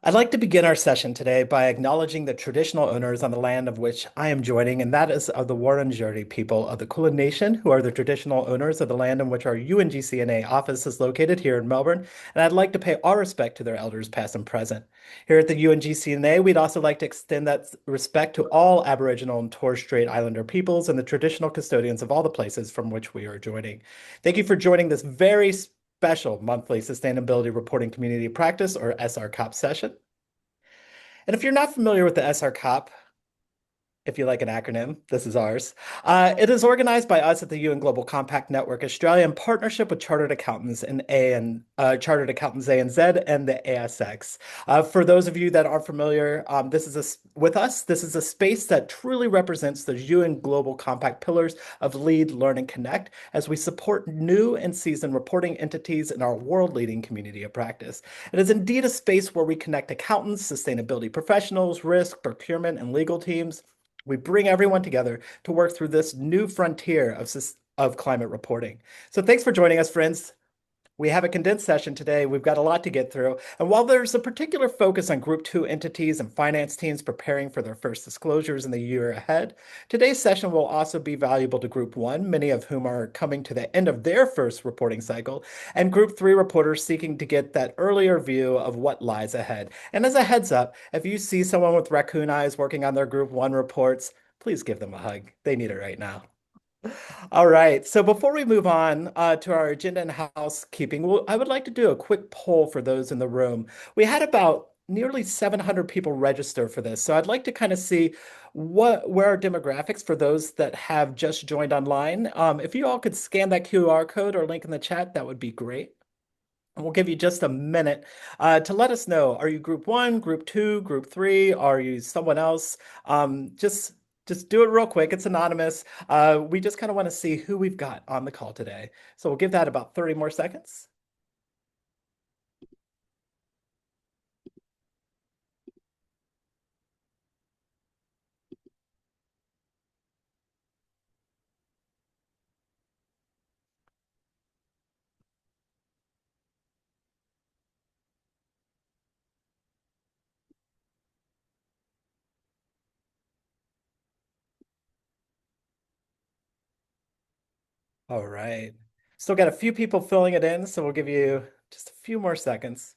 I'd like to begin our session today by acknowledging the traditional owners on the land of which I am joining, and that is of the Wurundjeri people of the Kulin Nation, who are the traditional owners of the land in which our UNGCNA office is located here in Melbourne. And I'd like to pay our respect to their elders, past and present. Here at the UNGCNA, we'd also like to extend that respect to all Aboriginal and Torres Strait Islander peoples and the traditional custodians of all the places from which we are joining. Thank you for joining this very special monthly Sustainability Reporting Community Practice, or SRCoP session. And if you're not familiar with the SRCoP, if you like an acronym, this is ours. It is organized by us at the UN Global Compact Network Australia in partnership with Chartered Accountants Chartered Accountants ANZ and the ASX. For those of you that aren't familiar, with us. This is a space that truly represents the UN Global Compact pillars of Lead, Learn, and Connect as we support new and seasoned reporting entities in our world-leading community of practice. It is indeed a space where we connect accountants, sustainability professionals, risk, procurement, and legal teams. We bring everyone together to work through this new frontier of climate reporting. So thanks for joining us, friends. We have a condensed session today. We've got a lot to get through. And while there's a particular focus on Group 2 entities and finance teams preparing for their first disclosures in the year ahead, today's session will also be valuable to Group 1, many of whom are coming to the end of their first reporting cycle, and Group 3 reporters seeking to get that earlier view of what lies ahead. And as a heads up, if you see someone with raccoon eyes working on their Group 1 reports, please give them a hug. They need it right now. All right. So before we move on to our agenda and housekeeping, I would like to do a quick poll for those in the room. We had about nearly 700 people register for this. So I'd like to kind of see where our demographics for those that have just joined online. If you all could scan that QR code or link in the chat, that would be great. And we'll give you just a minute to let us know. Are you Group 1, Group 2, Group 3? Are you someone else? Just do it real quick. It's anonymous. We just kind of want to see who we've got on the call today. So we'll give that about 30 more seconds. All right. Still got a few people filling it in, so we'll give you just a few more seconds.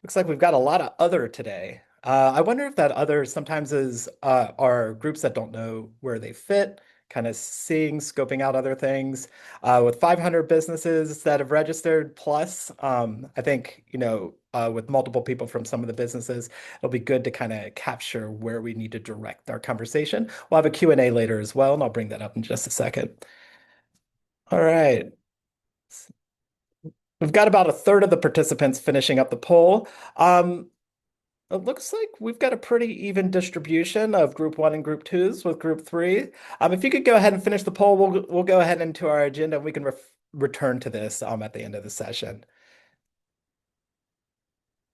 Looks like we've got a lot of other today. I wonder if that other sometimes is are groups that don't know where they fit, kind of seeing, scoping out other things. With 500 businesses that have registered plus, I think, with multiple people from some of the businesses, it'll be good to kind of capture where we need to direct our conversation. We'll have a Q&A later as well, and I'll bring that up in just a second. All right. We've got about a third of the participants finishing up the poll. It looks like we've got a pretty even distribution of Group 1 and Group 2s with Group 3. If you could go ahead and finish the poll, we'll go ahead into our agenda and we can return to this at the end of the session.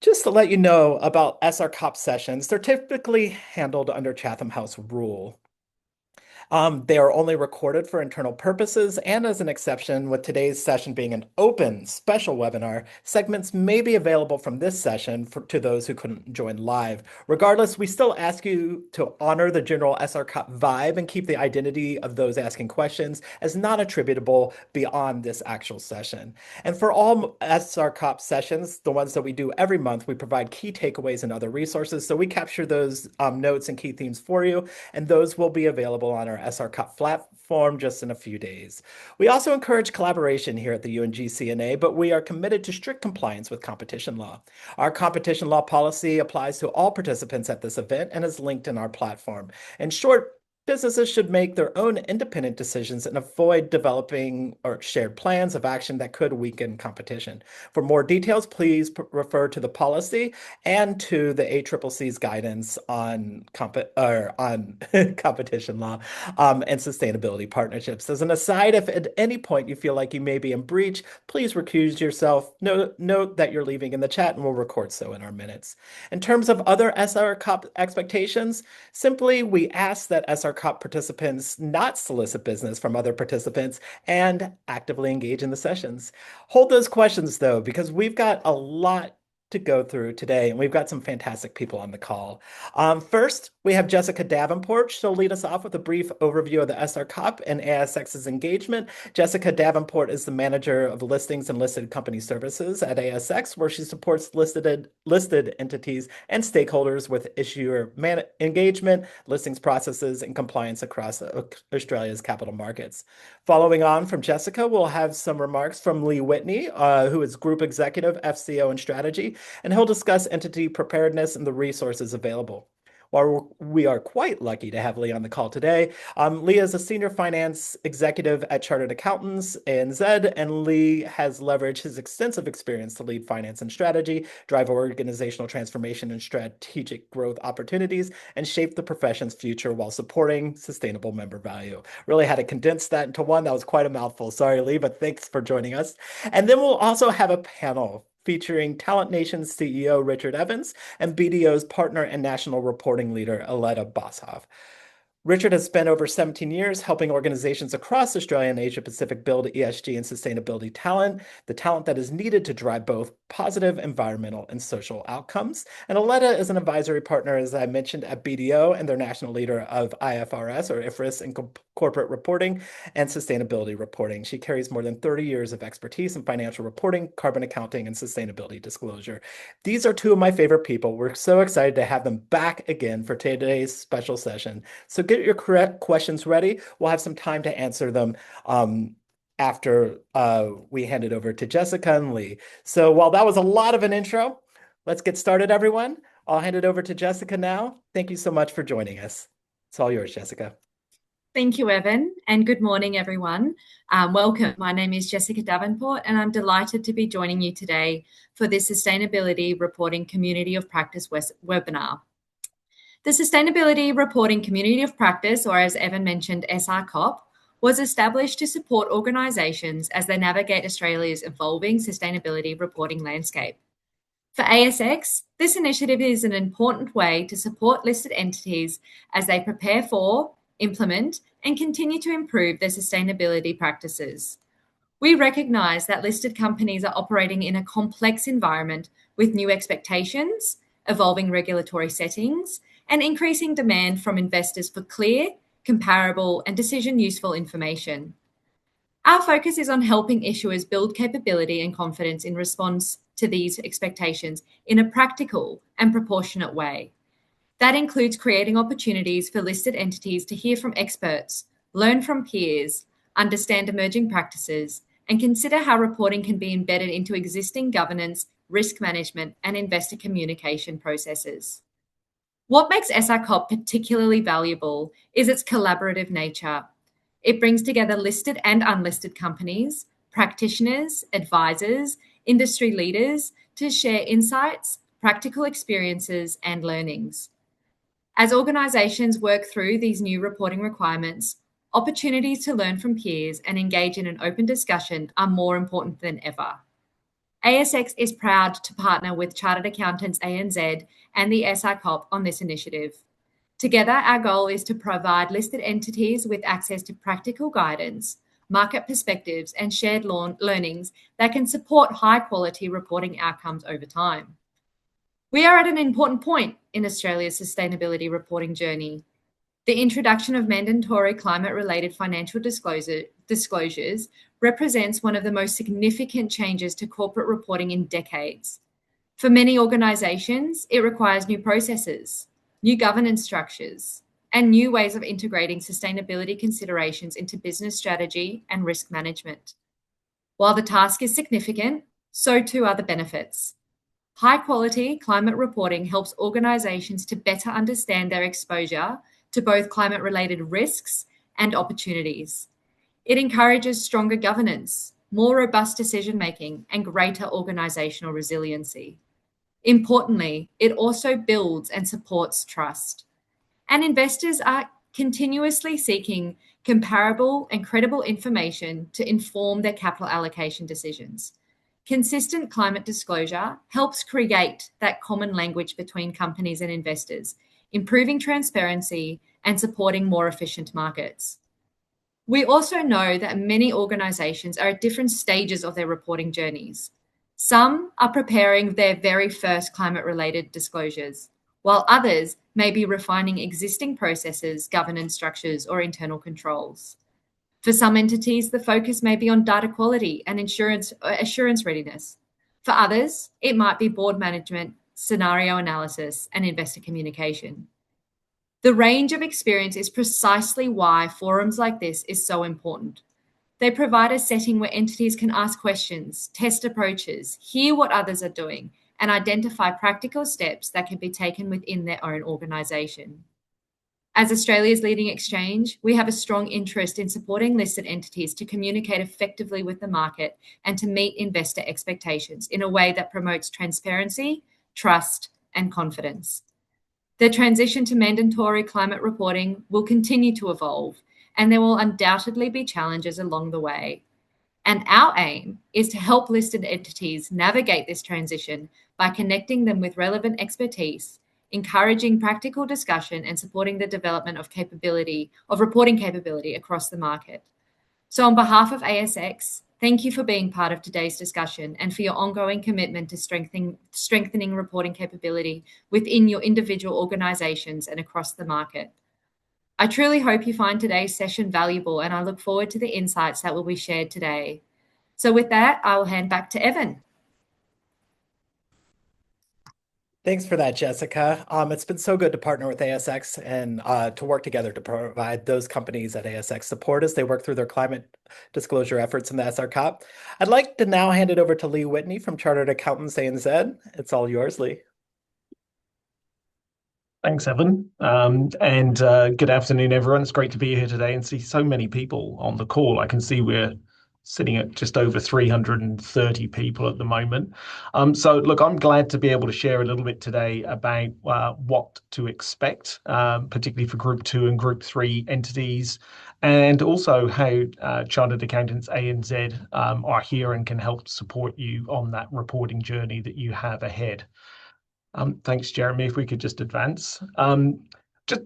Just to let you know about SRCoP sessions, they're typically handled under Chatham House rule. They are only recorded for internal purposes, and as an exception, with today's session being an open special webinar, segments may be available from this session to those who couldn't join live. Regardless, we still ask you to honor the general SRCoP vibe and keep the identity of those asking questions as not attributable beyond this actual session. And for all SRCoP sessions, the ones that we do every month, we provide key takeaways and other resources. So we capture those notes and key themes for you, and those will be available on our SRCoP platform just in a few days. We also encourage collaboration here at the UNGCNA, but we are committed to strict compliance with competition law. Our competition law policy applies to all participants at this event and is linked in our platform. In short, businesses should make their own independent decisions and avoid developing or shared plans of action that could weaken competition. For more details, please refer to the policy and to the ACCC's guidance on competition law and sustainability partnerships. As an aside, if at any point you feel like you may be in breach, please recuse yourself. Note that you're leaving in the chat and we'll record so in our minutes. In terms of other SRCoP expectations, simply we ask that SRCoP participants not solicit business from other participants and actively engage in the sessions. Hold those questions though, because we've got a lot to go through today, and we've got some fantastic people on the call. First, we have Jessica Davenport. She'll lead us off with a brief overview of the SRCoP and ASX's engagement. Jessica Davenport is the manager of listings and listed company services at ASX, where she supports listed entities and stakeholders with issuer engagement, listings processes, and compliance across Australia's capital markets. Following on from Jessica, we'll have some remarks from Lee Whitney, who is Group Executive, FCO, and Strategy, and he'll discuss entity preparedness and the resources available. While we are quite lucky to have Lee on the call today, Lee is a senior finance executive at Chartered Accountants ANZ, and Lee has leveraged his extensive experience to lead finance and strategy, drive organizational transformation and strategic growth opportunities, and shape the profession's future while supporting sustainable member value. Really had to condense that into one. That was quite a mouthful. Sorry, Lee, but thanks for joining us. And then we'll also have a panel featuring Talent Nation's CEO Richard Evans and BDO's partner and national reporting leader Aletta Boshoff. Richard has spent over 17 years helping organizations across Australia and Asia Pacific build ESG and sustainability talent, the talent that is needed to drive both positive environmental and social outcomes. And Aletta is an advisory partner, as I mentioned, at BDO and their national leader of IFRS or IFRS in corporate reporting and sustainability reporting. She carries more than 30 years of expertise in financial reporting, carbon accounting, and sustainability disclosure. These are two of my favorite people. We're so excited to have them back again for today's special session. So get your correct questions ready. We'll have some time to answer them after we hand it over to Jessica and Lee. So while that was a lot of an intro, let's get started, everyone. I'll hand it over to Jessica now. Thank you so much for joining us. It's all yours, Jessica. Thank you, Evan, and good morning, everyone. Welcome. My name is Jessica Davenport, and I'm delighted to be joining you today for this Sustainability Reporting Community of Practice webinar. The Sustainability Reporting Community of Practice, or as Evan mentioned, SRCoP, was established to support organisations as they navigate Australia's evolving sustainability reporting landscape. For ASX, this initiative is an important way to support listed entities as they prepare for, implement, and continue to improve their sustainability practices. We recognise that listed companies are operating in a complex environment with new expectations, evolving regulatory settings, and increasing demand from investors for clear, comparable, and decision-useful information. Our focus is on helping issuers build capability and confidence in response to these expectations in a practical and proportionate way. That includes creating opportunities for listed entities to hear from experts, learn from peers, understand emerging practices, and consider how reporting can be embedded into existing governance, risk management, and investor communication processes. What makes SRCoP particularly valuable is its collaborative nature. It brings together listed and unlisted companies, practitioners, advisors, industry leaders to share insights, practical experiences, and learnings. As organisations work through these new reporting requirements, opportunities to learn from peers and engage in an open discussion are more important than ever. ASX is proud to partner with Chartered Accountants ANZ and the SRCoP on this initiative. Together, our goal is to provide listed entities with access to practical guidance, market perspectives, and shared learnings that can support high-quality reporting outcomes over time. We are at an important point in Australia's sustainability reporting journey. The introduction of mandatory climate-related financial disclosures represents one of the most significant changes to corporate reporting in decades. For many organisations, it requires new processes, new governance structures, and new ways of integrating sustainability considerations into business strategy and risk management. While the task is significant, so too are the benefits. High-quality climate reporting helps organisations to better understand their exposure to both climate-related risks and opportunities. It encourages stronger governance, more robust decision-making, and greater organisational resiliency. Importantly, it also builds and supports trust. And investors are continuously seeking comparable and credible information to inform their capital allocation decisions. Consistent climate disclosure helps create that common language between companies and investors, improving transparency and supporting more efficient markets. We also know that many organisations are at different stages of their reporting journeys. Some are preparing their very first climate-related disclosures, while others may be refining existing processes, governance structures, or internal controls. For some entities, the focus may be on data quality and assurance readiness. For others, it might be board management, scenario analysis, and investor communication. The range of experience is precisely why forums like this is so important. They provide a setting where entities can ask questions, test approaches, hear what others are doing, and identify practical steps that can be taken within their own organisation. As Australia's leading exchange, we have a strong interest in supporting listed entities to communicate effectively with the market and to meet investor expectations in a way that promotes transparency, trust, and confidence. The transition to mandatory climate reporting will continue to evolve, and there will undoubtedly be challenges along the way. And our aim is to help listed entities navigate this transition by connecting them with relevant expertise, encouraging practical discussion, and supporting the development of reporting capability across the market. So on behalf of ASX, thank you for being part of today's discussion and for your ongoing commitment to strengthening reporting capability within your individual organisations and across the market. I truly hope you find today's session valuable, and I look forward to the insights that will be shared today. So with that, I will hand back to Evan. Thanks for that, Jessica. It's been so good to partner with ASX and to work together to provide those companies at ASX support as they work through their climate disclosure efforts in the SRCoP. I'd like to now hand it over to Lee Whitney from Chartered Accountants ANZ. It's all yours, Lee. Thanks, Evan. And good afternoon, everyone. It's great to be here today and see so many people on the call. I can see we're sitting at just over 330 people at the moment. So look, I'm glad to be able to share a little bit today about what to expect, particularly for Group 2 and Group 3 entities, and also how Chartered Accountants ANZ are here and can help support you on that reporting journey that you have ahead. Thanks, Jeremy. If we could just advance.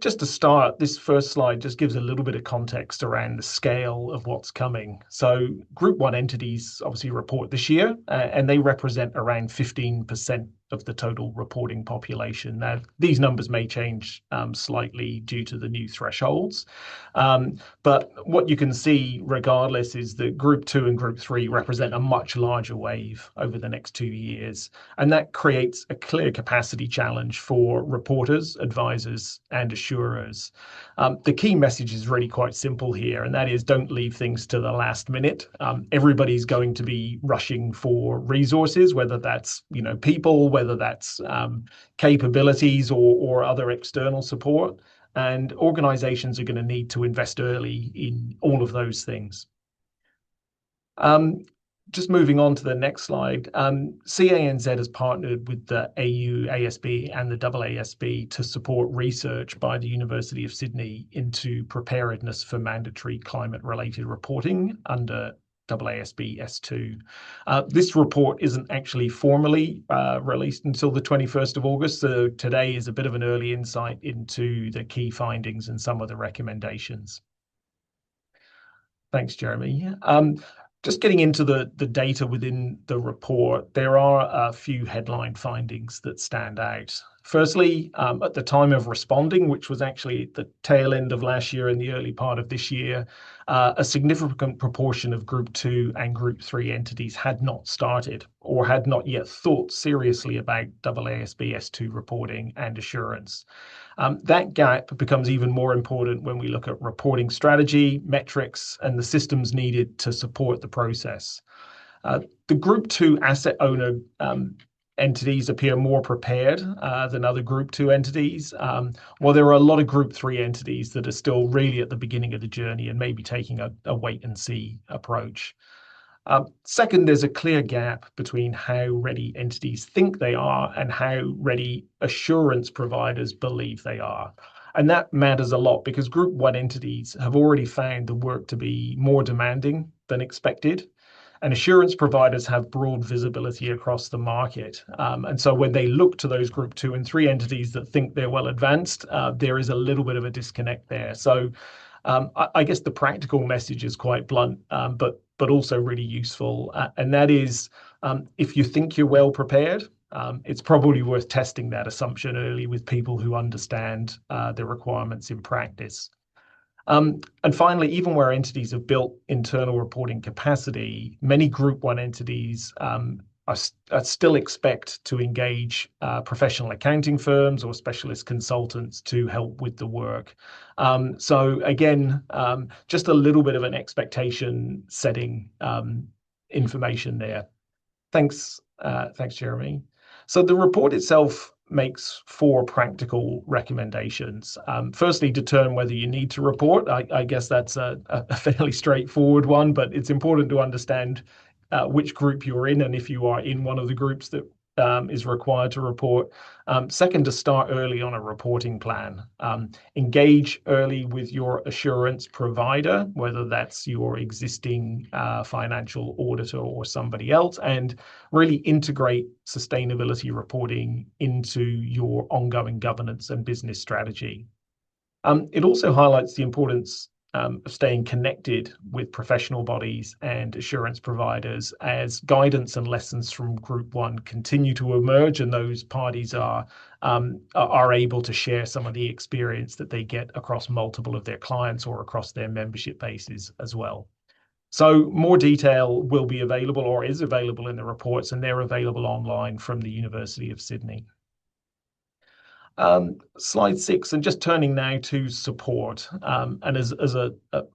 Just to start, this first slide just gives a little bit of context around the scale of what's coming. So Group 1 entities obviously report this year, and they represent around 15% of the total reporting population. Now, these numbers may change slightly due to the new thresholds, but what you can see regardless is that Group 2 and Group 3 represent a much larger wave over the next 2 years, and that creates a clear capacity challenge for reporters, advisors, and assurers. The key message is really quite simple here, and that is don't leave things to the last minute. Everybody's going to be rushing for resources, whether that's people, whether that's capabilities or other external support. And organizations are going to need to invest early in all of those things. Just moving on to the next slide, CANZ has partnered with the AASB and the AASB to support research by the University of Sydney into preparedness for mandatory climate-related reporting under AASB S2. This report isn't actually formally released until the 21st of August, so today is a bit of an early insight into the key findings and some of the recommendations. Thanks, Jeremy. Just getting into the data within the report, there are a few headline findings that stand out. Firstly, at the time of responding, which was actually at the tail end of last year and the early part of this year, a significant proportion of Group 2 and Group 3 entities had not started or had not yet thought seriously about AASB S2 reporting and assurance. That gap becomes even more important when we look at reporting strategy, metrics, and the systems needed to support the process. The Group 2 asset owner entities appear more prepared than other Group 2 entities, while there are a lot of Group 3 entities that are still really at the beginning of the journey and maybe taking a wait-and-see approach. Second, there's a clear gap between how ready entities think they are and how ready assurance providers believe they are. And that matters a lot because Group 1 entities have already found the work to be more demanding than expected. And assurance providers have broad visibility across the market. And so when they look to those Group 2 and 3 entities that think they're well advanced, there is a little bit of a disconnect there. So I guess the practical message is quite blunt, but also really useful. And that is If you think you're well prepared, it's probably worth testing that assumption early with people who understand the requirements in practice. And finally, even where entities have built internal reporting capacity, many Group 1 entities still expect to engage professional accounting firms or specialist consultants to help with the work. So again, just a little bit of an expectation setting information there. Thanks, Jeremy. So the report itself makes 4 practical recommendations. Firstly, determine whether you need to report. I guess that's a fairly straightforward one, but it's important to understand which group you're in and if you are in one of the groups that is required to report. Second, to start early on a reporting plan. Engage early with your assurance provider, whether that's your existing financial auditor or somebody else, and really integrate sustainability reporting into your ongoing governance and business strategy. It also highlights the importance of staying connected with professional bodies and assurance providers as guidance and lessons from Group 1 continue to emerge, and those parties are able to share some of the experience that they get across multiple of their clients or across their membership bases as well. So more detail will be available or is available in the reports, and they're available online from the University of Sydney. Slide 6, and just turning now to support. And as a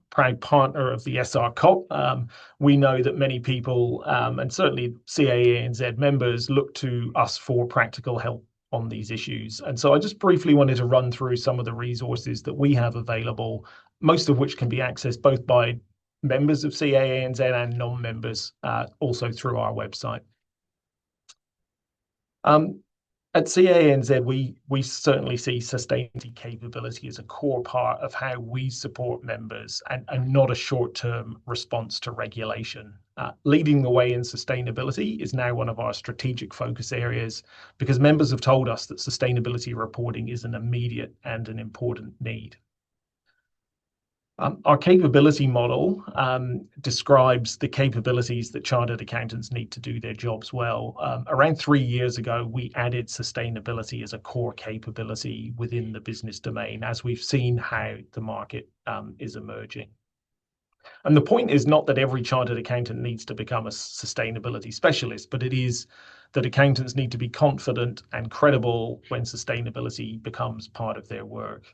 proud partner of the SRCoP, we know that many people, and certainly CAANZ members, look to us for practical help on these issues. And so I just briefly wanted to run through some of the resources that we have available, most of which can be accessed both by members of CAANZ and non-members, also through our website. At CANZ, we certainly see sustainability capability as a core part of how we support members and not a short-term response to regulation. Leading the way in sustainability is now one of our strategic focus areas because members have told us that sustainability reporting is an immediate and an important need. Our capability model describes the capabilities that chartered accountants need to do their jobs well. Around 3 years ago, we added sustainability as a core capability within the business domain as we've seen how the market is emerging. And the point is not that every chartered accountant needs to become a sustainability specialist, but it is that accountants need to be confident and credible when sustainability becomes part of their work.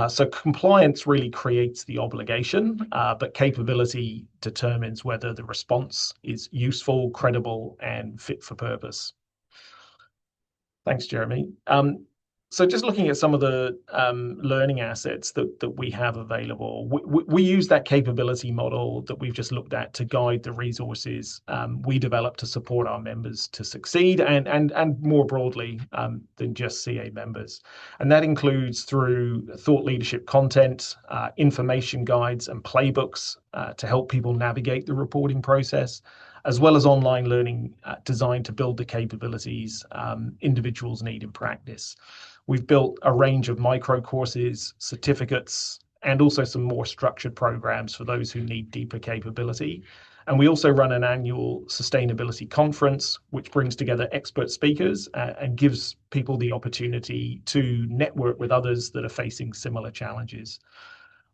So compliance really creates the obligation, but capability determines whether the response is useful, credible, and fit for purpose. Thanks, Jeremy. So just looking at some of the learning assets that we have available, we use that capability model that we've just looked at to guide the resources we develop to support our members to succeed and more broadly than just CA members. And that includes through thought leadership content, information guides and playbooks to help people navigate the reporting process, as well as online learning designed to build the capabilities individuals need in practice. We've built a range of micro courses, certificates, and also some more structured programs for those who need deeper capability. And we also run an annual sustainability conference, which brings together expert speakers and gives people the opportunity to network with others that are facing similar challenges.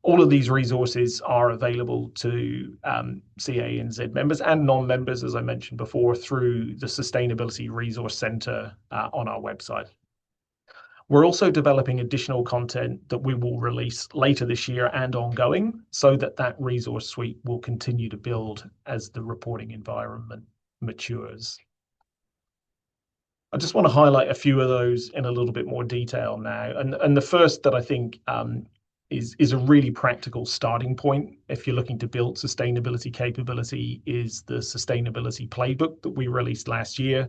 All of these resources are available to CANZ members and non-members, as I mentioned before, through the Sustainability Resource Centre on our website. We're also developing additional content that we will release later this year and ongoing so that that resource suite will continue to build as the reporting environment matures. I just want to highlight a few of those in a little bit more detail now. And the first that I think is a really practical starting point if you're looking to build sustainability capability is the Sustainability Playbook that we released last year.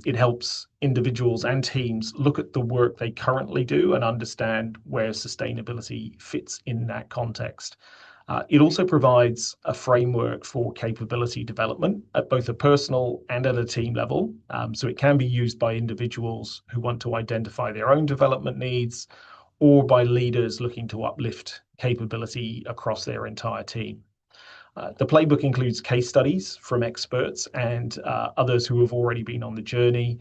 It helps individuals and teams look at the work they currently do and understand where sustainability fits in that context. It also provides a framework for capability development at both a personal and at a team level. So it can be used by individuals who want to identify their own development needs or by leaders looking to uplift capability across their entire team. The playbook includes case studies from experts and others who have already been on the journey,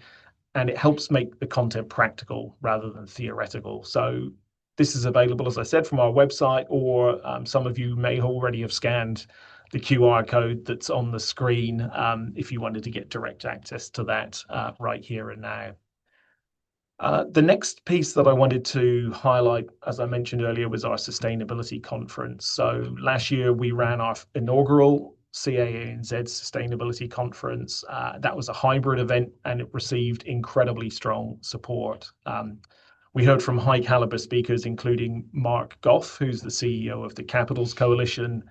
and it helps make the content practical rather than theoretical. So this is available, as I said, from our website, or some of you may already have scanned the QR code that's on the screen if you wanted to get direct access to that right here and now. The next piece that I wanted to highlight, as I mentioned earlier, was our sustainability conference. So last year we ran our inaugural CANZ Sustainability Conference. That was a hybrid event and it received incredibly strong support. We heard from high caliber speakers, including Mark Goff, who's the CEO of the Capitals Coalition,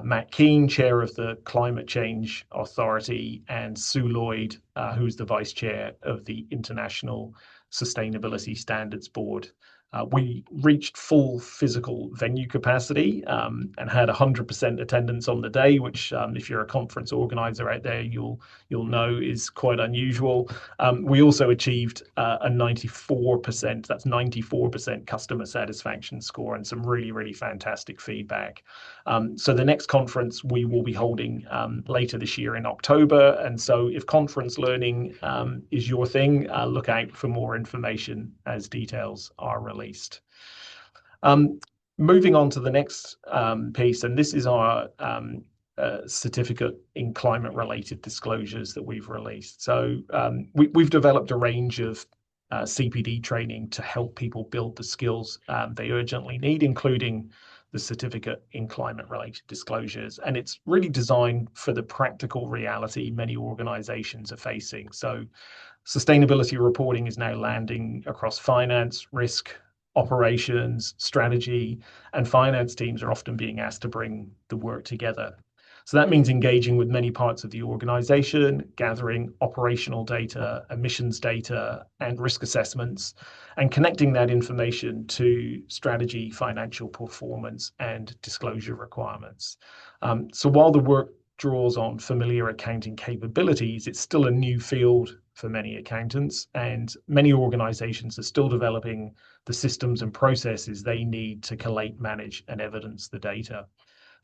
Matt Keane, chair of the Climate Change Authority, and Sue Lloyd, who's the vice chair of the International Sustainability Standards Board. We reached full physical venue capacity and had 100% attendance on the day, which if you're a conference organizer out there, you'll know is quite unusual. We also achieved a 94%, that's 94% customer satisfaction score, and some really, really fantastic feedback. So the next conference we will be holding later this year in October. And so if conference learning is your thing, look out for more information as details are released. Moving on to the next piece, and this is our certificate in climate-related disclosures that we've released. So we've developed a range of CPD training to help people build the skills they urgently need, including the certificate in climate-related disclosures. And it's really designed for the practical reality many organizations are facing. So sustainability reporting is now landing across finance, risk, operations, strategy, and finance teams are often being asked to bring the work together. So that means engaging with many parts of the organization, gathering operational data, emissions data, and risk assessments, and connecting that information to strategy, financial performance, and disclosure requirements. So while the work draws on familiar accounting capabilities, it's still a new field for many accountants, and many organizations are still developing the systems and processes they need to collate, manage, and evidence the data.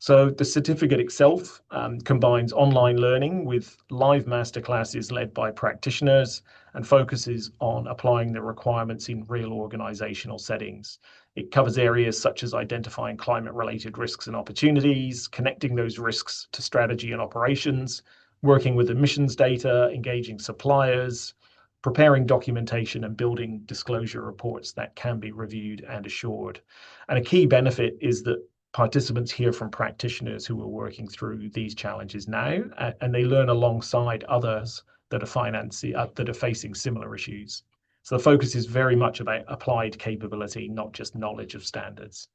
So the certificate itself combines online learning with live masterclasses led by practitioners and focuses on applying the requirements in real organizational settings. It covers areas such as identifying climate-related risks and opportunities, connecting those risks to strategy and operations, working with emissions data, engaging suppliers, preparing documentation, and building disclosure reports that can be reviewed and assured. And a key benefit is that participants hear from practitioners who are working through these challenges now, and they learn alongside others that are facing similar issues. So the focus is very much about applied capability, not just knowledge of standards.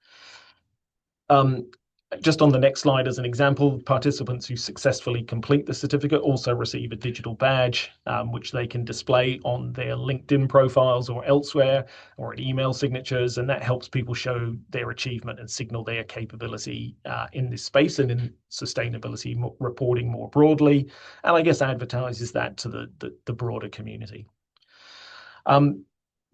Just on the next slide, as an example, participants who successfully complete the certificate also receive a digital badge, which they can display on their LinkedIn profiles or elsewhere, or in email signatures, and that helps people show their achievement and signal their capability in this space and in sustainability reporting more broadly, and I guess advertises that to the broader community.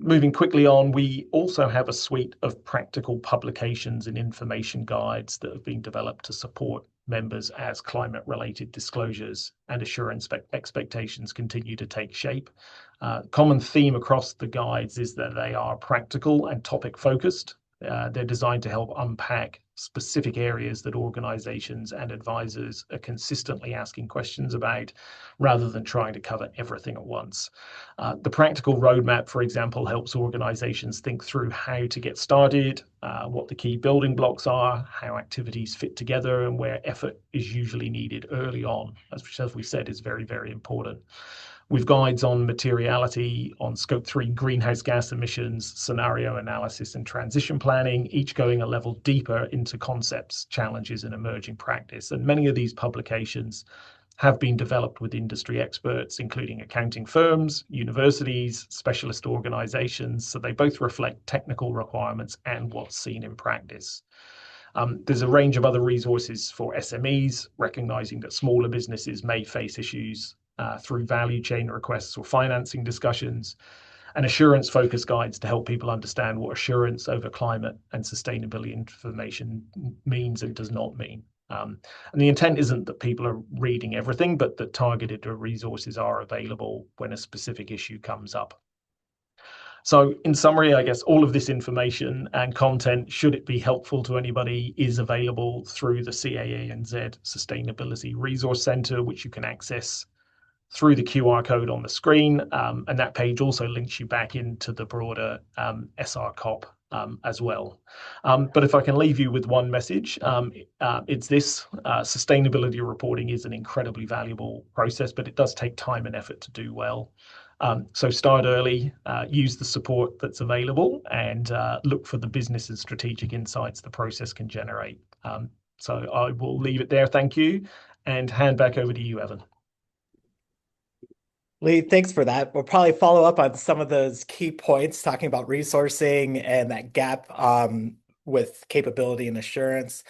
Moving quickly on, we also have a suite of practical publications and information guides that have been developed to support members as climate-related disclosures and assurance expectations continue to take shape. Common theme across the guides is that they are practical and topic-focused. They're designed to help unpack specific areas that organizations and advisors are consistently asking questions about, rather than trying to cover everything at once. The practical roadmap, for example, helps organizations think through how to get started, what the key building blocks are, how activities fit together, and where effort is usually needed early on, as we said, is very, very important. With guides on materiality, on Scope 3 greenhouse gas emissions, scenario analysis, and transition planning, each going a level deeper into concepts, challenges, and emerging practice. And many of these publications have been developed with industry experts, including accounting firms, universities, specialist organizations, so they both reflect technical requirements and what's seen in practice. There's a range of other resources for SMEs, recognizing that smaller businesses may face issues through value chain requests or financing discussions, and assurance focus guides to help people understand what assurance over climate and sustainability information means and does not mean. And the intent isn't that people are reading everything, but that targeted resources are available when a specific issue comes up. So in summary, I guess all of this information and content, should it be helpful to anybody, is available through the CAANZ Sustainability Resource Centre, which you can access through the QR code on the screen. And that page also links you back into the broader SRCoP as well. But if I can leave you with one message, it's this: sustainability reporting is an incredibly valuable process, but it does take time and effort to do well. So start early, use the support that's available, and look for the business and strategic insights the process can generate. So I will leave it there. Thank you, and hand back over to you, Evan. Lee, thanks for that. We'll probably follow up on some of those key points, talking about resourcing and that gap with capability and assurance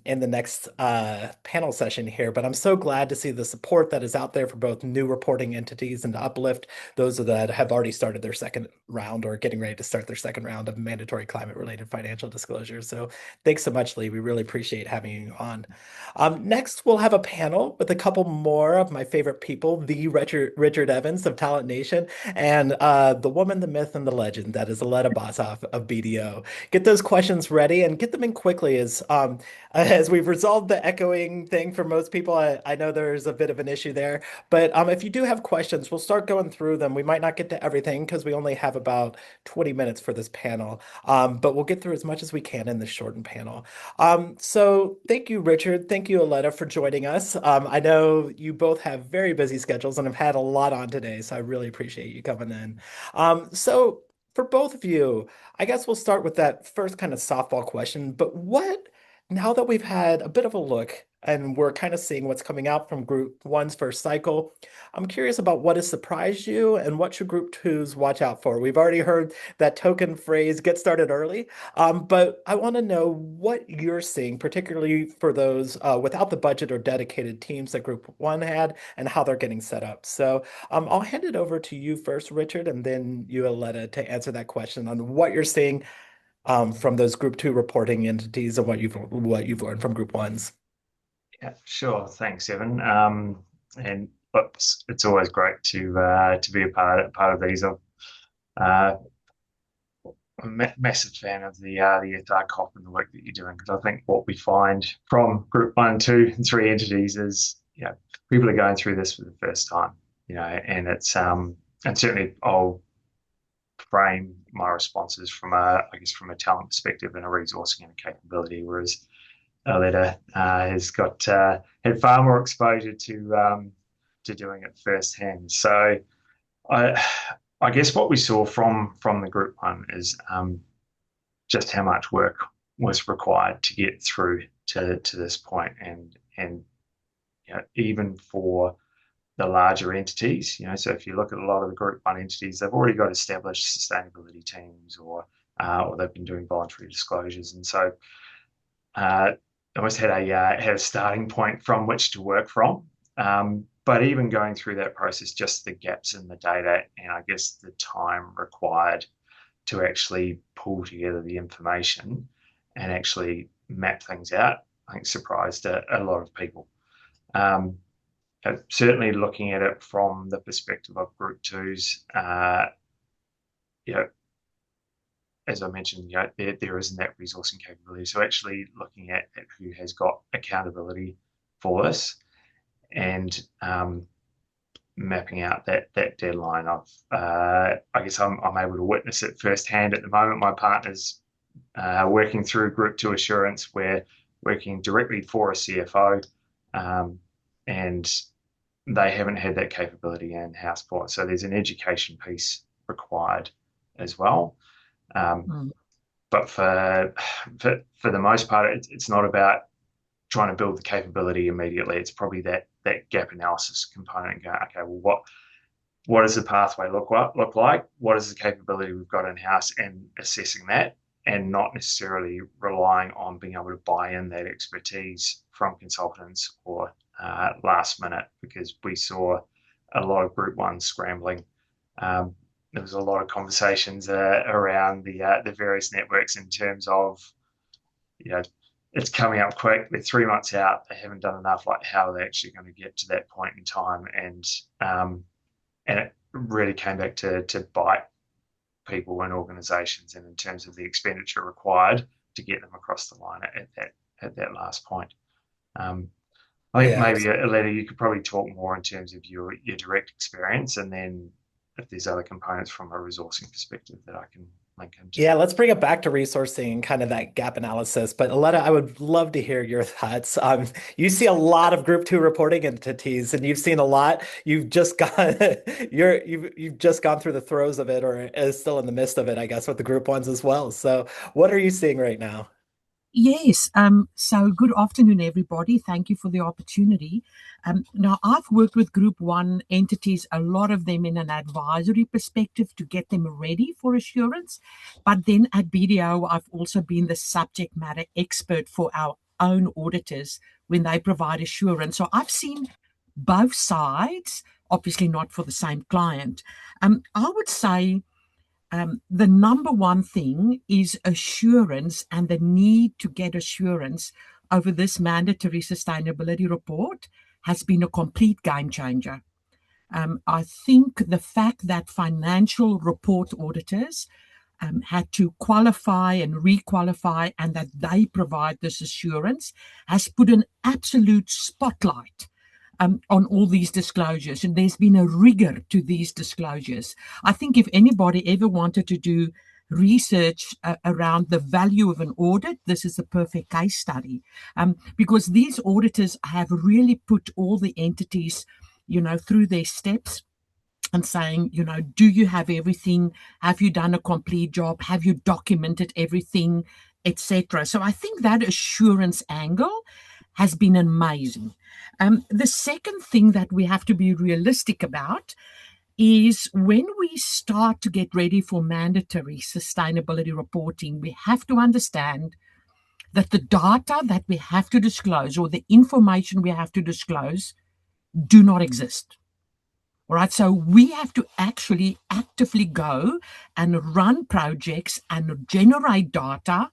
in the next panel session here. But I'm so glad to see the support that is out there for both new reporting entities and to uplift those that have already started their second round or getting ready to start their second round of mandatory climate-related financial disclosures. So thanks so much, Lee. We really appreciate having you on. Next, we'll have a panel with a couple more of my favorite people, the Richard Evans of Talent Nation, and the woman, the myth, and the legend that is Aletta Bossoff of BDO. Get those questions ready and get them in quickly as we've resolved the echoing thing for most people. I know there's a bit of an issue there, but if you do have questions, we'll start going through them. We might not get to everything because we only have about 20 minutes for this panel, but we'll get through as much as we can in this shortened panel. So thank you, Richard. Thank you, Aletta, for joining us. I know you both have very busy schedules and have had a lot on today, so I really appreciate you coming in. So for both of you, I guess we'll start with that first kind of softball question. But now that we've had a bit of a look and we're kind of seeing what's coming out from Group 1's first cycle, I'm curious about what has surprised you and what should Group 2's watch out for. We've already heard that token phrase, get started early, but I want to know what you're seeing, particularly for those without the budget or dedicated teams that Group 1 had and how they're getting set up. So I'll hand it over to you first, Richard, and then you, Aletta, to answer that question on what you're seeing from those Group 2 reporting entities and what you've learned from Group 1's. Yeah, sure. Thanks, Evan. And it's always great to be a part of these. I'm a massive fan of the SRCoP and the work that you're doing, because I think what we find from Group 1, 2, and 3 entities is, people are going through this for the first time, and it's and certainly I'll frame my responses from a talent perspective and a resourcing and a capability, whereas Aletta has got had far more exposure to doing it firsthand. So I guess what we saw from the Group 1 is just how much work was required to get through to this point, and even for the larger entities, so if you look at a lot of the Group 1 entities, they've already got established sustainability teams, or they've been doing voluntary disclosures, and so almost had a starting point from which to work from. But even going through that process, just the gaps in the data and I guess the time required to actually pull together the information and actually map things out, I think surprised a lot of people. Certainly looking at it from the perspective of Group 2's, as I mentioned, there isn't that resourcing capability. So actually looking at who has got accountability for this and mapping out that deadline of, I guess I'm able to witness it firsthand at the moment. My partner's working through Group 2 assurance. We're working directly for a CFO, and they haven't had that capability in-house for it. So there's an education piece required as well. But for the most part, it's not about trying to build the capability immediately. It's probably that gap analysis component. Going, okay, well, what does the pathway look like? What is the capability we've got in house, and assessing that, and not necessarily relying on being able to buy in that expertise from consultants or last minute, because we saw a lot of Group 1 scrambling. There was a lot of conversations around the various networks in terms of, it's coming up quick. They're 3 months out. They haven't done enough. Like, how are they actually going to get to that point in time? And it really came back to bite people and organisations, and in terms of the expenditure required to get them across the line at that last point. I think Yeah. maybe, Aletta, you could probably talk more in terms of your direct experience, and then if there's other components from a resourcing perspective that I can link into. Yeah, let's bring it back to resourcing and kind of that gap analysis. But Aletta, I would love to hear your thoughts. You see a lot of Group 2 reporting entities, and you've seen a lot. You've just gone you've just gone through the throes of it, or is still in the midst of it, I guess, with the Group 1s as well. So what are you seeing right now? Yes, so good afternoon, everybody. Thank you for the opportunity. Now, I've worked with Group 1 entities, a lot of them in an advisory perspective to get them ready for assurance. But then at BDO, I've also been the subject matter expert for our own auditors when they provide assurance. So I've seen both sides, obviously not for the same client. I would say the number one thing is assurance, and the need to get assurance over this mandatory sustainability report has been a complete game changer. I think the fact that financial report auditors had to qualify and requalify, and that they provide this assurance, has put an absolute spotlight on all these disclosures, and there's been a rigor to these disclosures. I think if anybody ever wanted to do research around the value of an audit, this is a perfect case study, because these auditors have really put all the entities, through their steps and saying, do you have everything? Have you done a complete job? Have you documented everything, etc.? So I think that assurance angle has been amazing. The second thing that we have to be realistic about is when we start to get ready for mandatory sustainability reporting, we have to understand that the data that we have to disclose, or the information we have to disclose, do not exist. All right, so we have to actually actively go and run projects and generate data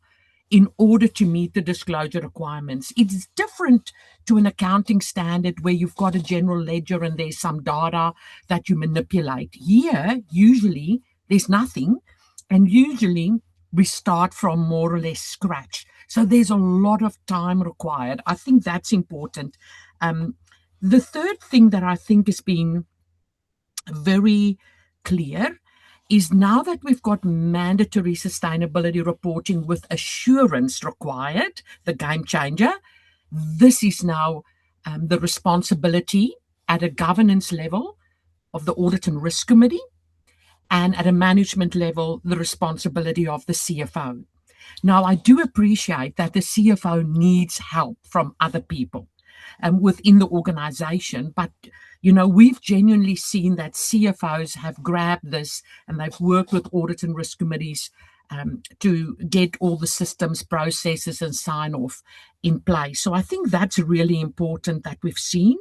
in order to meet the disclosure requirements. It's different to an accounting standard where you've got a general ledger and there's some data that you manipulate. Here, usually, there's nothing, and usually we start from more or less scratch. So there's a lot of time required. I think that's important. The third thing that I think has been very clear is, now that we've got mandatory sustainability reporting with assurance required, the game changer, this is now the responsibility at a governance level of the Audit and Risk Committee, and at a management level, the responsibility of the CFO. Now, I do appreciate that the CFO needs help from other people within the organization, but we've genuinely seen that CFOs have grabbed this, and they've worked with audit and risk committees to get all the systems, processes, and sign-off in place. So I think that's really important that we've seen.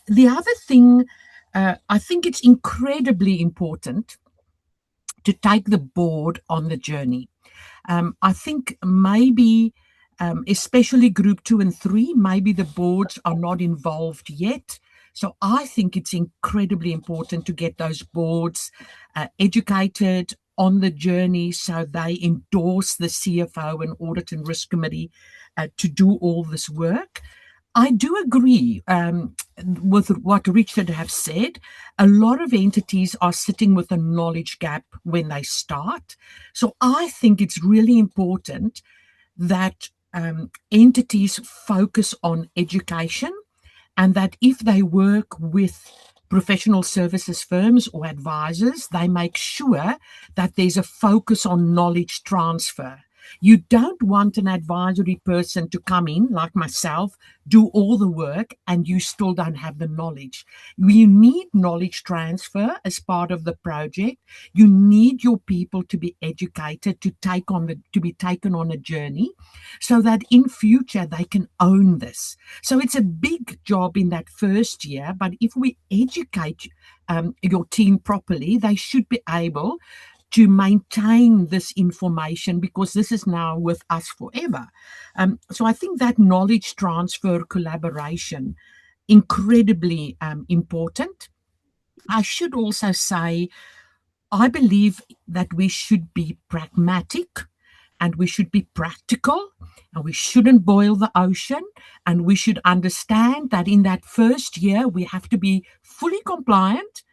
The other thing, I think it's incredibly important to take the board on the journey. I think maybe, especially Group 2 and 3, maybe the boards are not involved yet. So I think it's incredibly important to get those boards educated on the journey, so they endorse the CFO and Audit and Risk Committee to do all this work. I do agree with what Richard have said. A lot of entities are sitting with a knowledge gap when they start. So I think it's really important that entities focus on education, and that if they work with professional services firms or advisors, they make sure that there's a focus on knowledge transfer. You don't want an advisory person to come in, like myself, do all the work, and you still don't have the knowledge. You need knowledge transfer as part of the project. You need your people to be educated, to be taken on a journey, so that in future they can own this. So it's a big job in that first year, but if we educate your team properly, they should be able to maintain this information, because this is now with us forever. So I think that knowledge transfer, collaboration, incredibly important. I should also say, I believe that we should be pragmatic and we should be practical, and we shouldn't boil the ocean, and we should understand that in that first year we have to be fully compliant,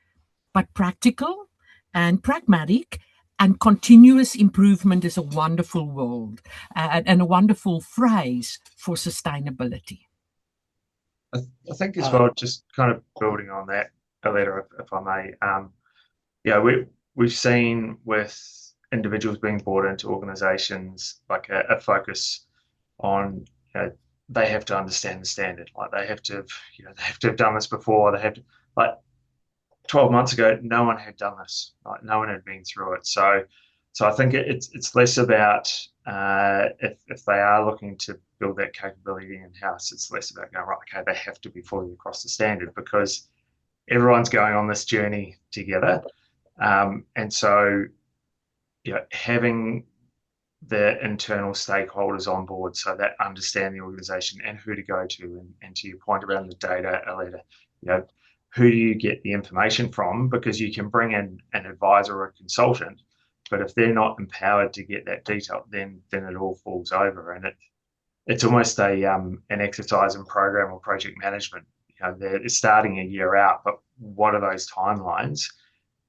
but practical and pragmatic, and continuous improvement is a wonderful word and a wonderful phrase for sustainability. I think as well, just kind of building on that, Aletta, if I may, we've seen with individuals being brought into organizations like a focus on, they have to understand the standard. Like they have to have done this before. They have to, like 12 months ago, no one had done this. Like no one had been through it. So I think it's less about if they are looking to build that capability in-house, it's less about going, right, okay, they have to be fully across the standard, because everyone's going on this journey together. And so, having the internal stakeholders on board so that understand the organization and who to go to, and to your point around the data, Aletta, who do you get the information from? Because you can bring in an advisor or a consultant, but if they're not empowered to get that detail, then it all falls over. And it's almost an exercise in program or project management. They're starting a year out, but what are those timelines?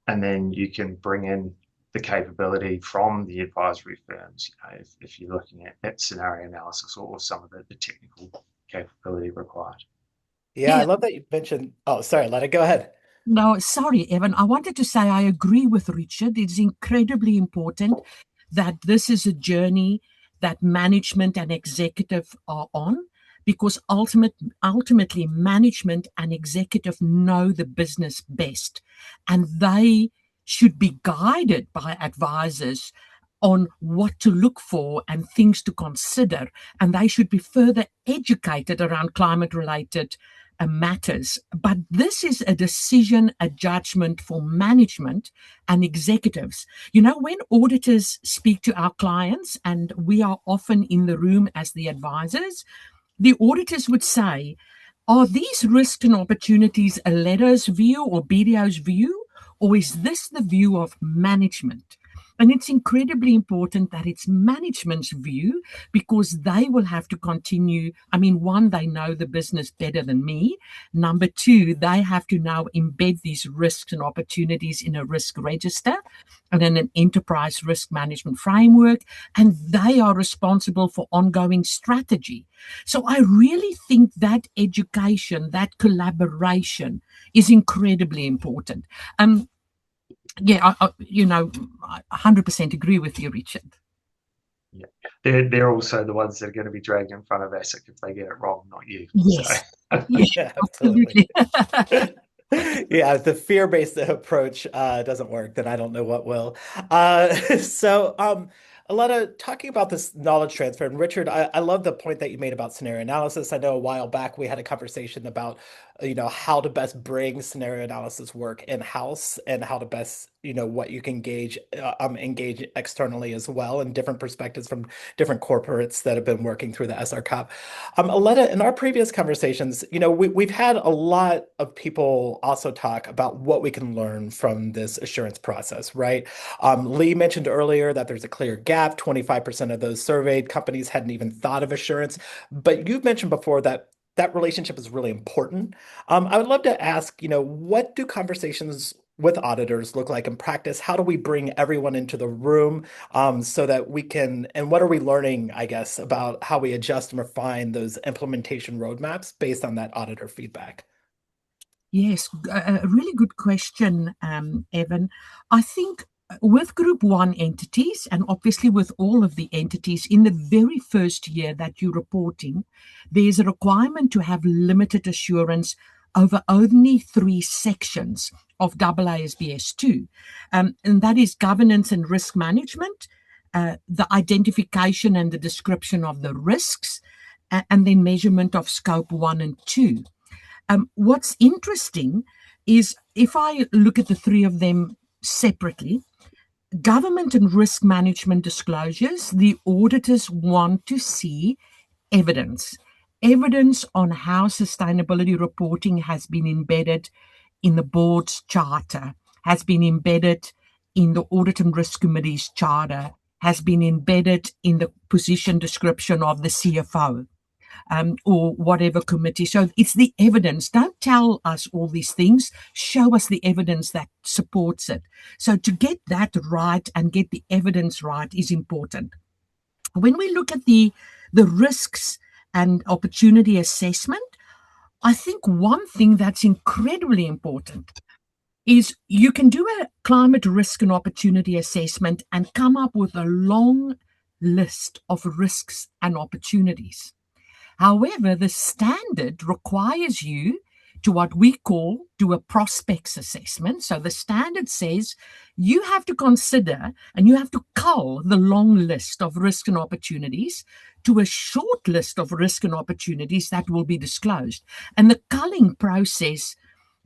And then you can bring in the capability from the advisory firms, if you're looking at that scenario analysis or some of the technical capability required. Yeah, I love that you mentioned. Oh, sorry, let it go ahead. No, sorry, Evan. I wanted to say I agree with Richard. It's incredibly important that this is a journey that management and executive are on, because ultimately management and executive know the business best, and they should be guided by advisors on what to look for and things to consider, and they should be further educated around climate-related matters. But this is a decision, a judgment for management and executives. When auditors speak to our clients, and we are often in the room as the advisors, the auditors would say, are these risks and opportunities Aletta's view or BDO's view, or is this the view of management? And it's incredibly important that it's management's view, because they will have to continue. I mean, one, they know the business better than me. Number two, they have to now embed these risks and opportunities in a risk register and in an enterprise risk management framework. And they are responsible for ongoing strategy. So I really think that education, that collaboration is incredibly important. Yeah, I 100% agree with you, Richard. Yeah, they're also the ones that are going to be dragged in front of ASIC if they get it wrong, not you. Yes, so. Yeah, absolutely. Yeah, if the fear-based approach doesn't work, then I don't know what will. Aletta, talking about this knowledge transfer, and Richard, I love the point that you made about scenario analysis. I know a while back we had a conversation about, how to best bring scenario analysis work in-house, and how to best, what you can engage externally as well, and different perspectives from different corporates that have been working through the SRCoP. Aletta, in our previous conversations, we've had a lot of people also talk about what we can learn from this assurance process, right? Lee mentioned earlier that there's a clear gap. 25% of those surveyed companies hadn't even thought of assurance. But you've mentioned before that relationship is really important. I would love to ask, what do conversations with auditors look like in practice? How do we bring everyone into the room so that we can, and what are we learning, I guess, about how we adjust and refine those implementation roadmaps based on that auditor feedback? Yes, a really good question, Evan. I think with Group 1 entities, and obviously with all of the entities, in the very first year that you're reporting, there's a requirement to have limited assurance over only 3 sections of AASB S2. And that is governance and risk management, the identification and the description of the risks, and then measurement of scope 1 and 2. What's interesting is if I look at the 3 of them separately, government and risk management disclosures, the auditors want to see evidence on how sustainability reporting has been embedded in the board's charter, has been embedded in the Audit and Risk Committee's charter, has been embedded in the position description of the CFO. Or whatever committee. So it's the evidence. Don't tell us all these things. Show us the evidence that supports it. So to get that right and get the evidence right is important. When we look at the risks and opportunity assessment, I think one thing that's incredibly important is you can do a climate risk and opportunity assessment and come up with a long list of risks and opportunities. However, the standard requires you to what we call do a prospects assessment. So the standard says you have to consider and you have to cull the long list of risks and opportunities to a short list of risks and opportunities that will be disclosed. And the culling process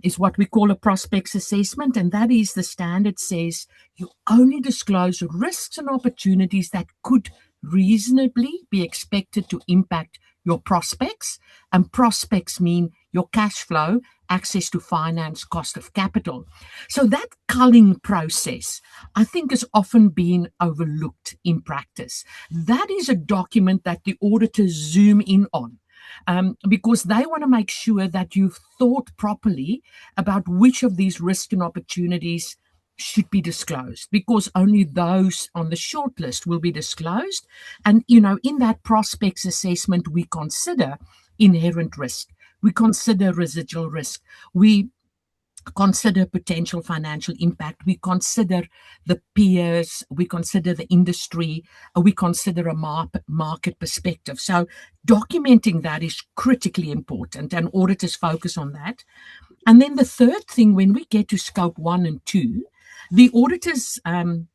is what we call a prospects assessment, and that is the standard says you only disclose risks and opportunities that could reasonably be expected to impact your prospects, and prospects mean your cash flow, access to finance, cost of capital. So that culling process, I think, has often been overlooked in practice. That is a document that the auditors zoom in on because they want to make sure that you've thought properly about which of these risks and opportunities should be disclosed, because only those on the short list will be disclosed. And, in that prospects assessment, we consider inherent risk, we consider residual risk, we consider potential financial impact, we consider the peers, we consider the industry, we consider a market perspective. So documenting that is critically important, and auditors focus on that. And then the third thing, when we get to scope 1 and 2, the auditors, and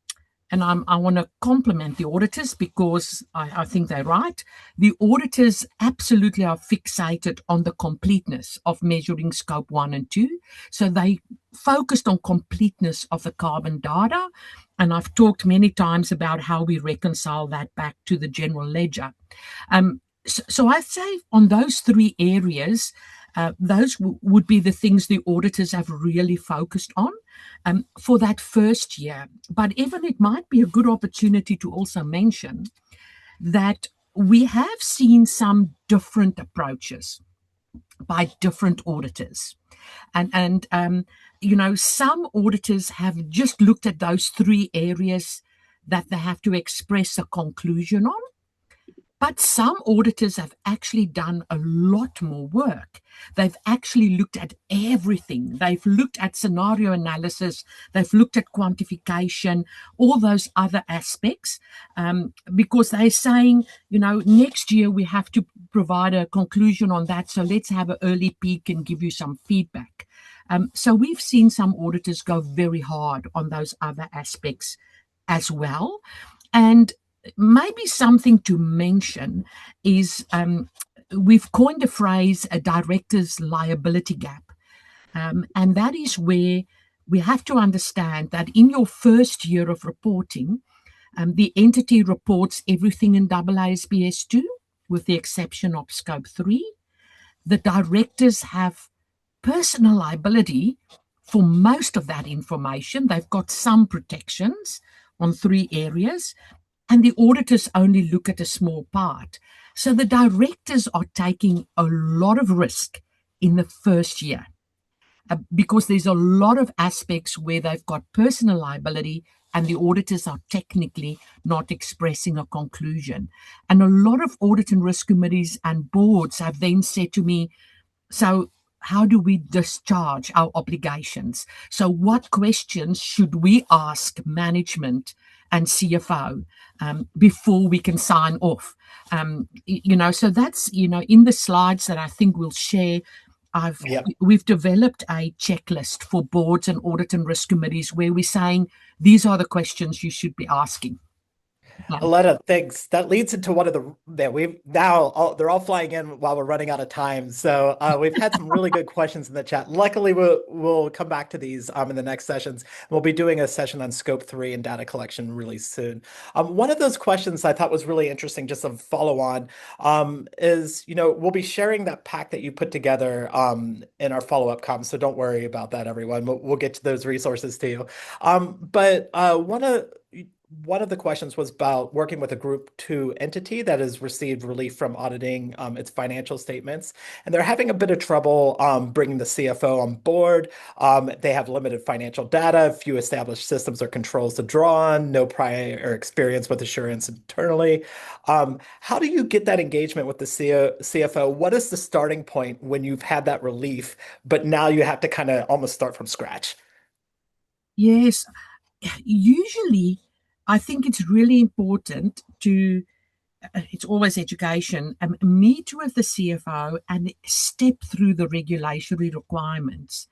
I want to compliment the auditors because I think they're right. The auditors absolutely are fixated on the completeness of measuring scope 1 and 2. So they focused on completeness of the carbon data. And I've talked many times about how we reconcile that back to the general ledger. So I'd say on those three areas, those would be the things the auditors have really focused on for that first year. But even it might be a good opportunity to also mention that we have seen some different approaches by different auditors. And some auditors have just looked at those three areas that they have to express a conclusion on. But some auditors have actually done a lot more work. They've actually looked at everything. They've looked at scenario analysis. They've looked at quantification, all those other aspects, because they're saying, next year we have to provide a conclusion on that. So let's have an early peek and give you some feedback. So we've seen some auditors go very hard on those other aspects as well. And maybe something to mention is we've coined a phrase, a director's liability gap. And that is where we have to understand that in your first year of reporting, the entity reports everything in AASB S2, with the exception of scope 3. The directors have personal liability for most of that information. They've got some protections on 3 areas. And the auditors only look at a small part. So the directors are taking a lot of risk in the first year because there's a lot of aspects where they've got personal liability and the auditors are technically not expressing a conclusion. And a lot of audit and risk committees and boards have then said to me, so how do we discharge our obligations? So what questions should we ask management and CFO before we can sign off? So that's, in the slides that I think we'll share, we've developed a checklist for boards and audit and risk committees where we're saying these are the questions you should be asking. Aletta, thanks. That leads into one of the that we've now they're all flying in while we're running out of time. So we've had some really good questions in the chat. Luckily, we'll come back to these in the next sessions. We'll be doing a session on Scope 3 and data collection really soon. One of those questions I thought was really interesting, just a follow on, is we'll be sharing that pack that you put together in our follow up comms. So don't worry about that, everyone. We'll get to those resources to you. But one of the questions was about working with a Group 2 entity that has received relief from auditing its financial statements. And they're having a bit of trouble bringing the CFO on board. They have limited financial data, few established systems or controls to draw on, no prior experience with assurance internally. How do you get that engagement with the CFO? What is the starting point when you've had that relief, but now you have to kind of almost start from scratch? Yes, usually I think it's really important to, it's always education, meet with the CFO and step through the regulatory requirements.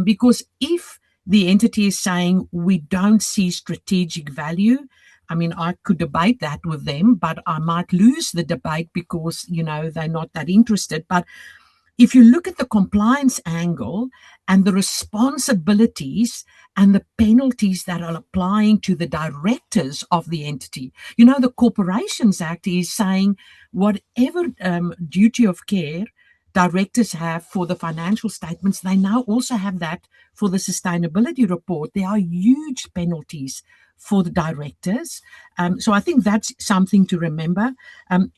Because if the entity is saying we don't see strategic value, I mean, I could debate that with them, but I might lose the debate because, they're not that interested. But if you look at the compliance angle and the responsibilities and the penalties that are applying to the directors of the entity, the Corporations Act is saying whatever duty of care directors have for the financial statements, they now also have that for the sustainability report. There are huge penalties for the directors. So I think that's something to remember.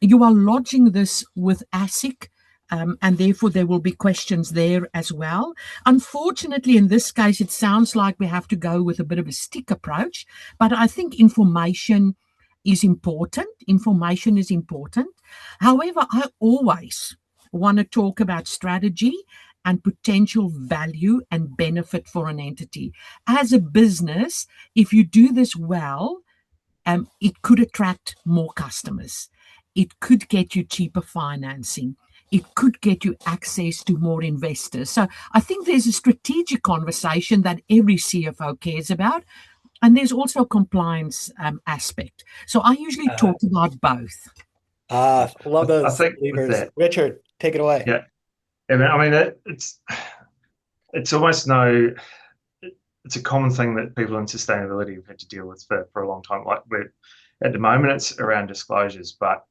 You are lodging this with ASIC, and therefore there will be questions there as well. Unfortunately, in this case, it sounds like we have to go with a bit of a stick approach, but I think information is important. Information is important. However, I always want to talk about strategy and potential value and benefit for an entity. As a business, if you do this well, it could attract more customers. It could get you cheaper financing. It could get you access to more investors. So I think there's a strategic conversation that every CFO cares about. And there's also a compliance aspect. So I usually talk about both. Love those I think levers. that, Richard, take it away. Yeah. I mean, it's almost it's a common thing that people in sustainability have had to deal with for a long time. Like at the moment, it's around disclosures, but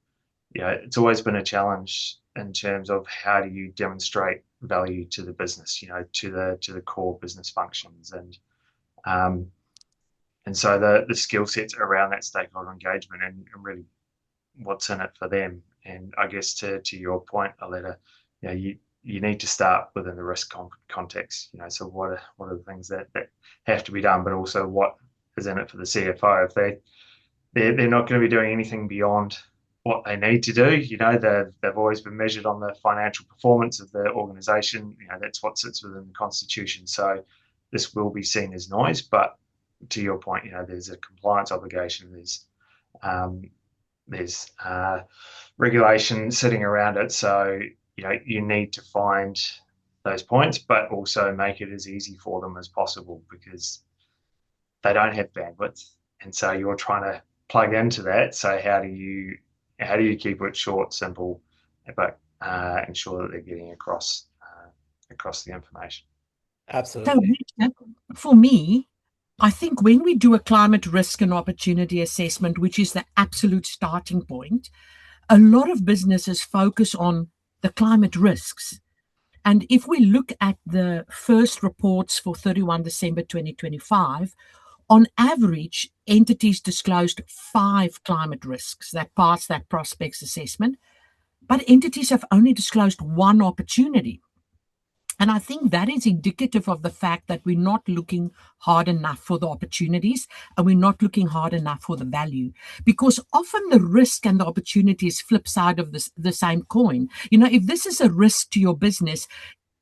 it's always been a challenge in terms of how do you demonstrate value to the business, to the core business functions, and so the skill sets around that stakeholder engagement and really what's in it for them. And I guess to your point, Aletta, you need to start within the risk context. So what are the things that have to be done, but also what is in it for the CFO? If they're not going to be doing anything beyond what they need to do, they've always been measured on the financial performance of the organisation. That's what sits within the Constitution. So this will be seen as noise, but to your point, there's a compliance obligation. There's regulation sitting around it. So you need to find those points, but also make it as easy for them as possible because they don't have bandwidth, and so you're trying to plug into that. So how do you keep it short, simple, but ensure that they're getting across the information? Absolutely. So, for me, I think when we do a climate risk and opportunity assessment, which is the absolute starting point, a lot of businesses focus on the climate risks. And if we look at the first reports for 31 December 2025, on average, entities disclosed 5 climate risks that passed that prospects assessment, but entities have only disclosed 1 opportunity. And I think that is indicative of the fact that we're not looking hard enough for the opportunities and we're not looking hard enough for the value, because often the risk and the opportunity is flip side of the same coin. If this is a risk to your business,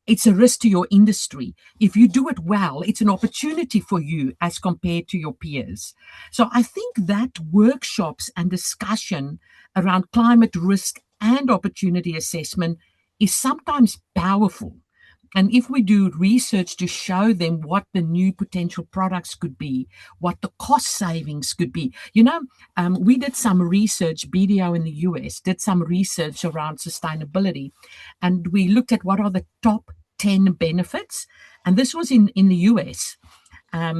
it's a risk to your industry. If you do it well, it's an opportunity for you as compared to your peers. So I think that workshops and discussion around climate risk and opportunity assessment is sometimes powerful. And if we do research to show them what the new potential products could be, what the cost savings could be, we did some research, BDO in the US did some research around sustainability, and we looked at what are the top 10 benefits. And this was in the US,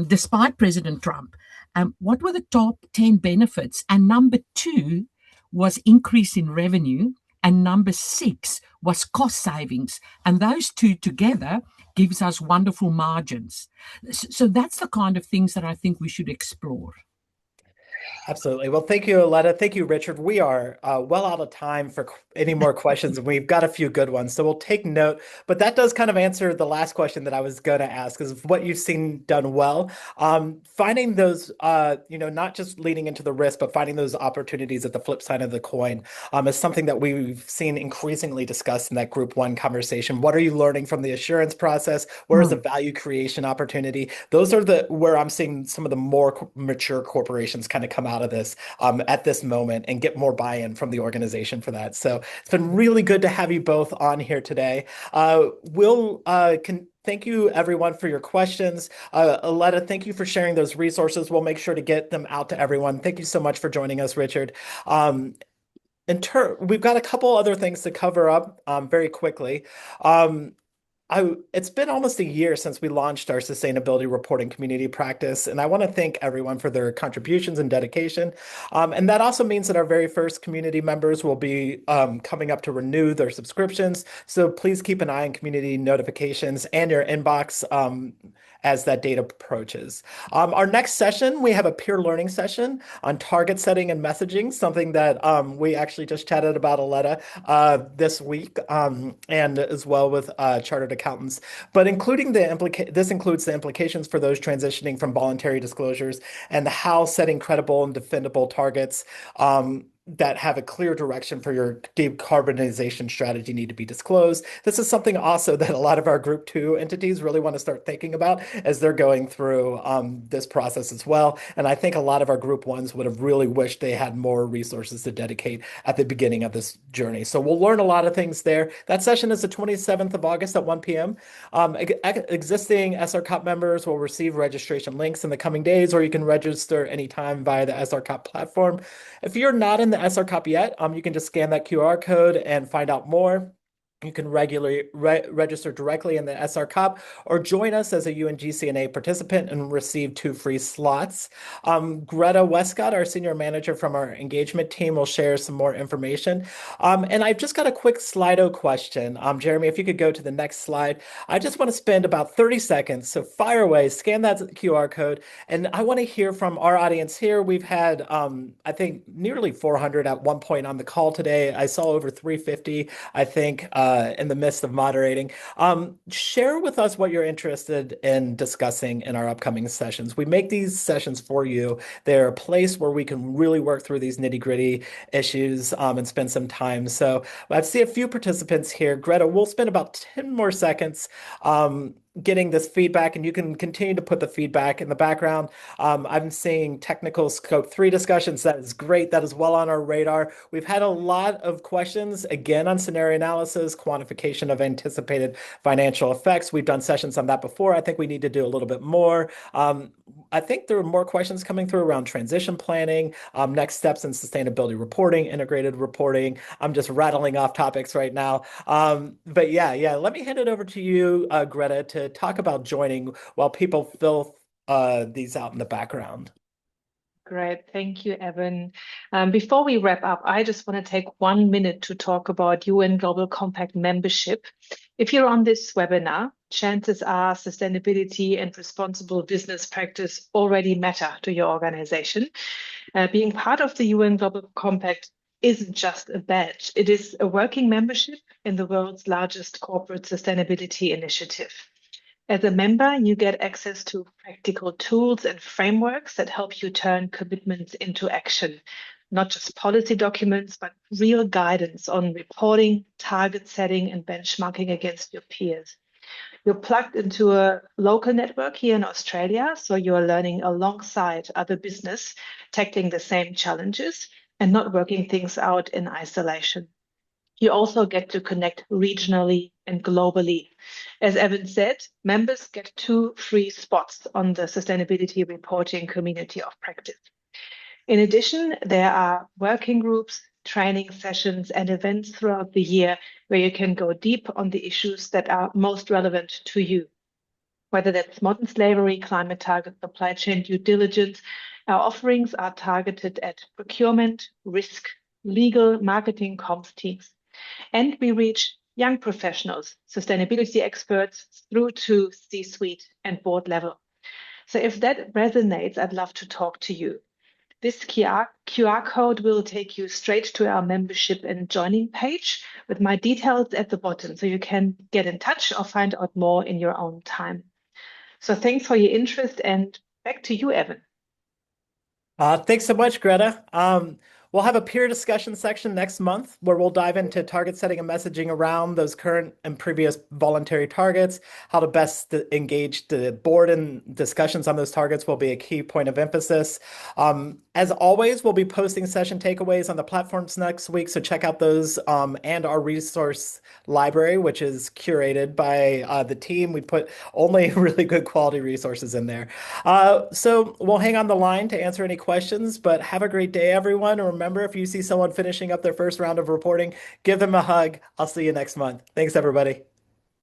despite President Trump. What were the top 10 benefits? And number 2 was increase in revenue. And number 6 was cost savings. And those two together gives us wonderful margins. So that's the kind of things that I think we should explore. Absolutely. Well, thank you, Aletta. Thank you, Richard. We are well out of time for any more questions, and we've got a few good ones. So we'll take note. But that does kind of answer the last question that I was going to ask, is what you've seen done well. Finding those, not just leading into the risk, but finding those opportunities at the flip side of the coin is something that we've seen increasingly discussed in that group 1 conversation. What are you learning from the assurance process? Where is the value creation opportunity? Those are where I'm seeing some of the more mature corporations kind of come out of this at this moment and get more buy-in from the organization for that. So it's been really good to have you both on here today. Thank you, everyone, for your questions. Aletta, thank you for sharing those resources. We'll make sure to get them out to everyone. Thank you so much for joining us, Richard. We've got a couple other things to cover up very quickly. It's been almost a year since we launched our sustainability reporting community practice, and I want to thank everyone for their contributions and dedication. And that also means that our very first community members will be coming up to renew their subscriptions. So please keep an eye on community notifications and your inbox as that date approaches. Our next session, we have a peer learning session on target setting and messaging, something that we actually just chatted about, Aletta, this week, and as well with chartered accountants. But this includes the implications for those transitioning from voluntary disclosures and how setting credible and defendable targets that have a clear direction for your decarbonization strategy need to be disclosed. This is something also that a lot of our Group 2 entities really want to start thinking about as they're going through this process as well. And I think a lot of our Group 1s would have really wished they had more resources to dedicate at the beginning of this journey. So we'll learn a lot of things there. That session is the 27th of August at 1 p.m. Existing SRCoP members will receive registration links in the coming days, or you can register anytime via the SRCoP platform. If you're not in the SRCoP yet, you can just scan that QR code and find out more. You can regularly register directly in the SRCoP or join us as a UNGCNA participant and receive 2 free slots. Greta Westcott, our senior manager from our engagement team, will share some more information. And I've just got a quick Slido question. Jeremy, if you could go to the next slide. I just want to spend about 30 seconds. So fire away, scan that QR code. And I want to hear from our audience here. We've had, I think, nearly 400 at one point on the call today. I saw over 350, I think, in the midst of moderating. Share with us what you're interested in discussing in our upcoming sessions. We make these sessions for you. They're a place where we can really work through these nitty-gritty issues and spend some time. So I see a few participants here. Greta, we'll spend about 10 more seconds getting this feedback, and you can continue to put the feedback in the background. I'm seeing technical scope 3 discussions. That is great. That is well on our radar. We've had a lot of questions, again, on scenario analysis, quantification of anticipated financial effects. We've done sessions on that before. I think we need to do a little bit more. I think there are more questions coming through around transition planning, next steps in sustainability reporting, integrated reporting. I'm just rattling off topics right now. But yeah, let me hand it over to you, Greta, to talk about joining while people fill these out in the background. Great. Thank you, Evan. Before we wrap up, I just want to take 1 minute to talk about UN Global Compact membership. If you're on this webinar, chances are sustainability and responsible business practice already matter to your organization. Being part of the UN Global Compact isn't just a badge. It is a working membership in the world's largest corporate sustainability initiative. As a member, you get access to practical tools and frameworks that help you turn commitments into action, not just policy documents, but real guidance on reporting, target setting, and benchmarking against your peers. You're plugged into a local network here in Australia, so you're learning alongside other business, tackling the same challenges and not working things out in isolation. You also get to connect regionally and globally. As Evan said, members get 2 free spots on the sustainability reporting community of practice. In addition, there are working groups, training sessions, and events throughout the year where you can go deep on the issues that are most relevant to you. Whether that's modern slavery, climate targets, supply chain due diligence, our offerings are targeted at procurement, risk, legal, marketing, comms teams. And we reach young professionals, sustainability experts, through to C-suite and board level. So if that resonates, I'd love to talk to you. This QR code will take you straight to our membership and joining page with my details at the bottom, so you can get in touch or find out more in your own time. So thanks for your interest, and back to you, Evan. Thanks so much, Greta. We'll have a peer discussion section next month where we'll dive into target setting and messaging around those current and previous voluntary targets. How to best engage the board in discussions on those targets will be a key point of emphasis. As always, we'll be posting session takeaways on the platforms next week, so check out those and our resource library, which is curated by the team. We put only really good quality resources in there. So we'll hang on the line to answer any questions, but have a great day, everyone. And remember, if you see someone finishing up their first round of reporting, give them a hug. I'll see you next month. Thanks, everybody.